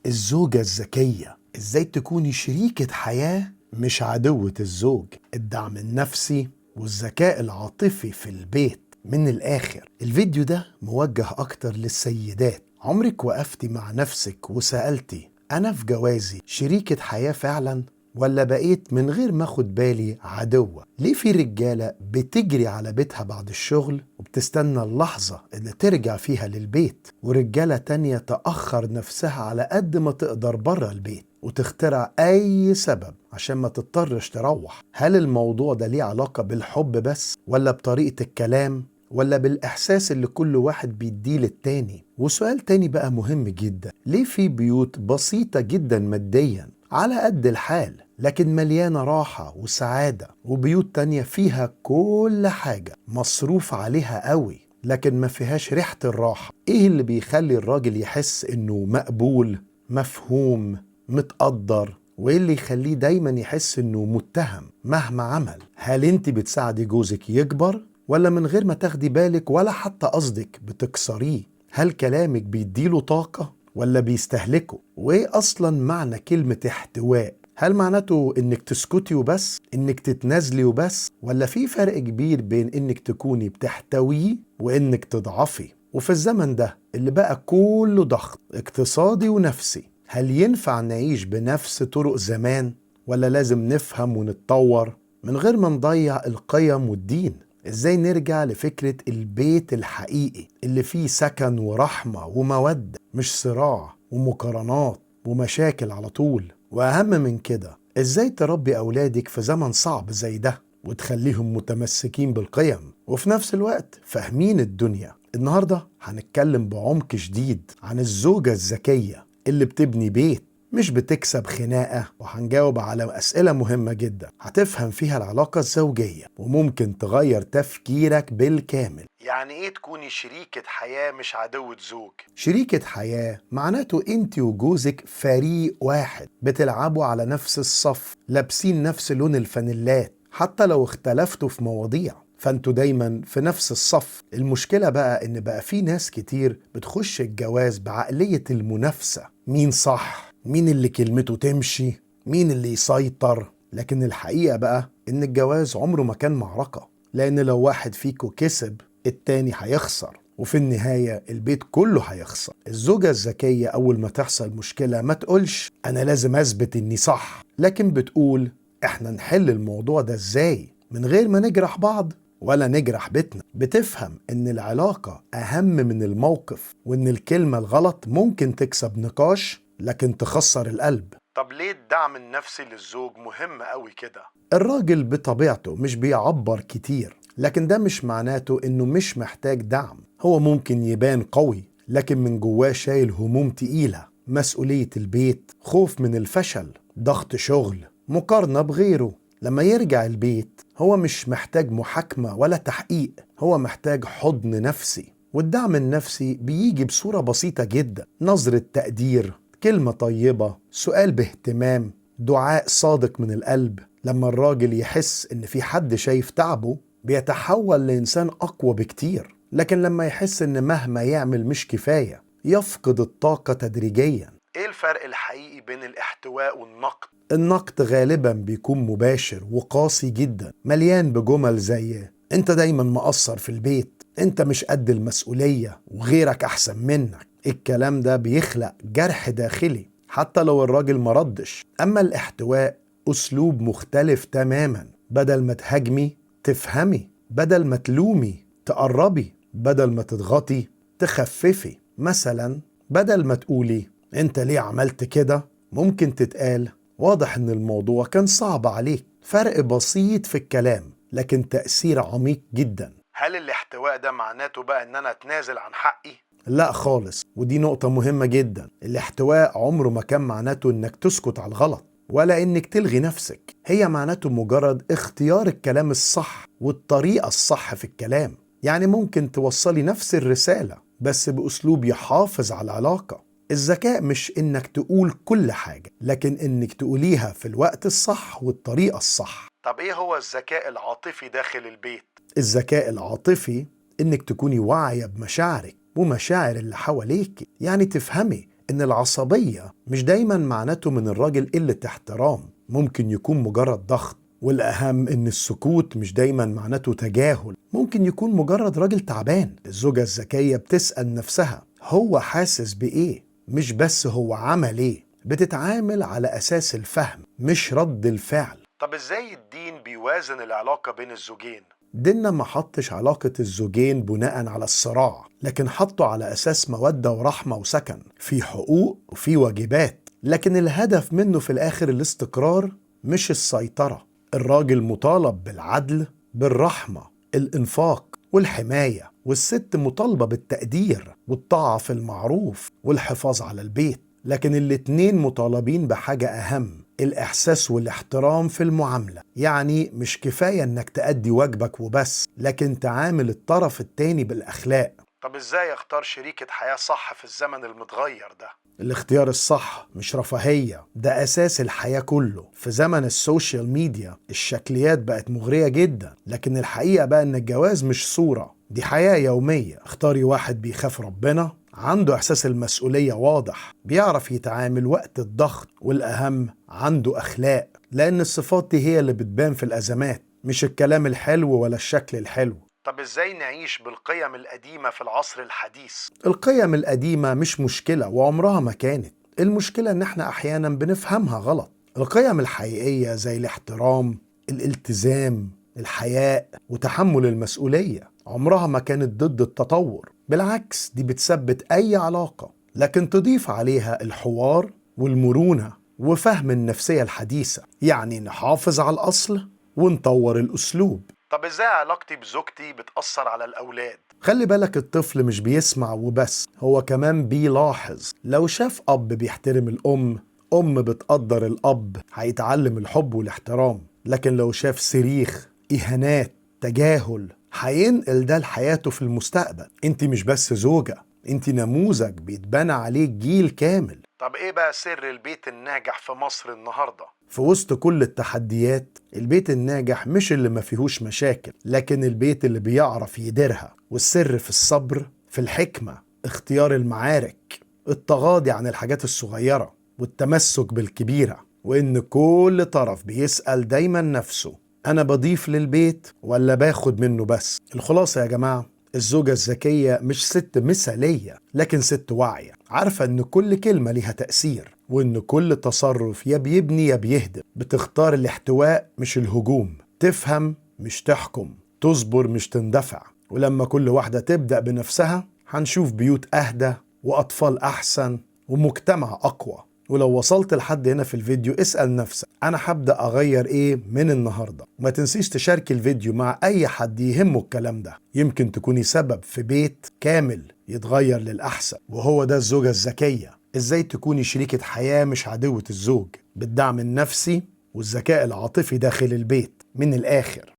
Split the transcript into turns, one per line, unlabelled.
الزوجة الذكية، ازاي تكوني شريكة حياة مش عدوة الزوج. الدعم النفسي والذكاء العاطفي في البيت. من الآخر الفيديو ده موجه أكتر للسيدات. عمرك وقفتي مع نفسك وسألتي أنا في جوازي شريكة حياة فعلا؟ ولا بقيت من غير ما اخد بالي عدوة؟ ليه في رجالة بتجري على بيتها بعد الشغل وبتستنى اللحظة اللي ترجع فيها للبيت، ورجالة تانية تأخر نفسها على قد ما تقدر برا البيت وتخترع أي سبب عشان ما تضطرش تروح؟ هل الموضوع ده ليه علاقة بالحب بس، ولا بطريقة الكلام، ولا بالإحساس اللي كل واحد بيديه للتاني؟ وسؤال تاني بقى مهم جدا، ليه في بيوت بسيطة جدا ماديا على قد الحال لكن مليانة راحة وسعادة، وبيوت تانية فيها كل حاجة مصروف عليها قوي لكن ما فيهاش ريحة الراحة؟ ايه اللي بيخلي الراجل يحس انه مقبول، مفهوم، متقدر؟ وايه اللي يخليه دايما يحس انه متهم مهما عمل؟ هل انت بتساعدي جوزك يكبر، ولا من غير ما تاخدي بالك ولا حتى قصدك بتكسريه؟ هل كلامك بيديله طاقة ولا بيستهلكه؟ وايه اصلا معنى كلمة احتواء؟ هل معناته انك تسكتي وبس، انك تتنازلي وبس، ولا في فرق كبير بين انك تكوني بتحتويه وانك تضعفي؟ وفي الزمن ده اللي بقى كله ضغط اقتصادي ونفسي، هل ينفع نعيش بنفس طرق زمان، ولا لازم نفهم ونتطور من غير ما نضيع القيم والدين؟ ازاي نرجع لفكرة البيت الحقيقي اللي فيه سكن ورحمة ومودة، مش صراع ومقارنات ومشاكل على طول؟ واهم من كده، ازاي تربي اولادك في زمن صعب زي ده وتخليهم متمسكين بالقيم وفي نفس الوقت فاهمين الدنيا؟ النهاردة هنتكلم بعمق شديد عن الزوجة الذكية اللي بتبني بيت مش بتكسب خناقة، وهنجاوب على أسئلة مهمة جدا هتفهم فيها العلاقة الزوجية وممكن تغير تفكيرك بالكامل. يعني ايه تكوني شريكة حياة مش عدوة زوج؟ شريكة حياة معناته انت وجوزك فريق واحد، بتلعبوا على نفس الصف، لابسين نفس لون الفانيلات، حتى لو اختلفتوا في مواضيع فانتوا دايما في نفس الصف. المشكلة بقى ان بقى في ناس كتير بتخش الجواز بعقلية المنافسة، مين صح، مين اللي كلمته تمشي، مين اللي يسيطر. لكن الحقيقة بقى ان الجواز عمره ما كان معركة، لان لو واحد فيكو كسب التاني هيخسر، وفي النهاية البيت كله هيخسر. الزوجة الذكية أول ما تحصل مشكلة ما تقولش أنا لازم أثبت إني صح، لكن بتقول إحنا نحل الموضوع ده إزاي من غير ما نجرح بعض ولا نجرح بيتنا. بتفهم إن العلاقة أهم من الموقف، وإن الكلمة الغلط ممكن تكسب نقاش لكن تخسر القلب. طب ليه الدعم النفسي للزوج مهم قوي كده؟ الراجل بطبيعته مش بيعبر كتير، لكن ده مش معناته إنه مش محتاج دعم. هو ممكن يبان قوي لكن من جواه شايل هموم تقيلة، مسؤولية البيت، خوف من الفشل، ضغط شغل، مقارنة بغيره. لما يرجع البيت هو مش محتاج محاكمة ولا تحقيق، هو محتاج حضن نفسي. والدعم النفسي بيجي بصورة بسيطة جدا، نظرة تقدير، كلمة طيبة، سؤال باهتمام، دعاء صادق من القلب. لما الراجل يحس إن في حد شايف تعبه بيتحول لإنسان أقوى بكتير، لكن لما يحس إن مهما يعمل مش كفاية يفقد الطاقة تدريجيا. إيه الفرق الحقيقي بين الاحتواء والنقد؟ النقد غالبا بيكون مباشر وقاسي جدا، مليان بجمل زي انت دايما مقصر في البيت، انت مش قد المسؤولية، وغيرك احسن منك. الكلام ده بيخلق جرح داخلي حتى لو الراجل مردش. اما الاحتواء اسلوب مختلف تماما، بدل ما تهاجمي تفهمي، بدل ما تلومي تقربي، بدل ما تضغطي تخففي. مثلا بدل ما تقولي انت ليه عملت كده، ممكن تتقال واضح ان الموضوع كان صعب عليك. فرق بسيط في الكلام لكن تأثير عميق جدا. هل الاحتواء ده معناته بقى ان انا اتنازل عن حقي؟ لا خالص، ودي نقطة مهمة جدا. الاحتواء عمره ما كان معناته انك تسكت على الغلط ولا انك تلغي نفسك. هي معناته مجرد اختيار الكلام الصح والطريقة الصح في الكلام. يعني ممكن توصلي نفس الرسالة بس بأسلوب يحافظ على العلاقة. الذكاء مش إنك تقول كل حاجة، لكن إنك تقوليها في الوقت الصح والطريقة الصح. طب إيه هو الذكاء العاطفي داخل البيت؟ الذكاء العاطفي إنك تكوني واعية بمشاعرك ومشاعر اللي حواليك، يعني تفهمي إن العصبية مش دايما معناته من الراجل قلة احترام، ممكن يكون مجرد ضغط. والأهم إن السكوت مش دايما معناته تجاهل، ممكن يكون مجرد راجل تعبان. الزوجة الذكية بتسأل نفسها هو حاسس بإيه، مش بس هو عمل إيه. بتتعامل على أساس الفهم مش رد الفعل. طب إزاي الدين بيوازن العلاقة بين الزوجين؟ ديننا ما حطش علاقة الزوجين بناء على الصراع، لكن حطه على أساس مودة ورحمة وسكن، في حقوق وفي واجبات، لكن الهدف منه في الآخر الاستقرار مش السيطرة. الراجل مطالب بالعدل، بالرحمة، الإنفاق والحماية، والست مطالبة بالتقدير والطاعة في المعروف والحفاظ على البيت. لكن الاتنين مطالبين بحاجة أهم، الإحساس والاحترام في المعاملة. يعني مش كفاية إنك تأدي واجبك وبس، لكن تعامل الطرف التاني بالأخلاق. طب إزاي أختار شريكة حياة صح في الزمن المتغير ده؟ الاختيار الصح مش رفاهية، ده أساس الحياة كله. في زمن السوشيال ميديا الشكليات بقت مغرية جدا، لكن الحقيقة بقى إن الجواز مش صورة، دي حياة يومية. اختاري واحد بيخاف ربنا، عنده إحساس المسؤولية واضح، بيعرف يتعامل وقت الضغط، والأهم عنده أخلاق، لأن الصفات دي هي اللي بتبان في الأزمات، مش الكلام الحلو ولا الشكل الحلو. طب إزاي نعيش بالقيم القديمة في العصر الحديث؟ القيم القديمة مش مشكلة وعمرها ما كانت، المشكلة إن احنا أحيانا بنفهمها غلط. القيم الحقيقية زي الاحترام، الالتزام، الحياء وتحمل المسؤولية عمرها ما كانت ضد التطور، بالعكس دي بتثبت أي علاقة، لكن تضيف عليها الحوار والمرونة وفهم النفسية الحديثة. يعني نحافظ على الأصل ونطور الأسلوب. طب إزاي علاقتي بزوجتي بتأثر على الأولاد؟ خلي بالك الطفل مش بيسمع وبس، هو كمان بيلاحظ. لو شاف أب بيحترم الأم، أم بتقدر الأب، هيتعلم الحب والاحترام. لكن لو شاف صريخ، إهانات، تجاهل، هينقل ده لحياته في المستقبل. انت مش بس زوجة، انت نموذج بيتبنى عليه جيل كامل. طب ايه بقى سر البيت الناجح في مصر النهاردة؟ في وسط كل التحديات، البيت الناجح مش اللي ما فيهوش مشاكل، لكن البيت اللي بيعرف يديرها. والسر في الصبر، في الحكمة، اختيار المعارك، التغاضي عن الحاجات الصغيرة والتمسك بالكبيرة، وإن كل طرف بيسأل دايما نفسه أنا بضيف للبيت ولا باخد منه بس؟ الخلاصة يا جماعة، الزوجة الذكية مش ست مثالية، لكن ست واعية، عارفة إن كل كلمة ليها تأثير، وإن كل تصرف يا بيبني يا بيهدم. بتختار الاحتواء مش الهجوم، تفهم مش تحكم، تصبر مش تندفع. ولما كل واحدة تبدأ بنفسها هنشوف بيوت أهدى وأطفال أحسن ومجتمع أقوى. ولو وصلت لحد هنا في الفيديو اسأل نفسك أنا هبدأ أغير إيه من النهاردة؟ وما تنسيش تشارك الفيديو مع أي حد يهمه الكلام ده، يمكن تكوني سبب في بيت كامل يتغير للأحسن. وهو ده الزوجة الذكية، إزاي تكوني شريكة حياة مش عدوة الزوج، بالدعم النفسي والذكاء العاطفي داخل البيت. من الآخر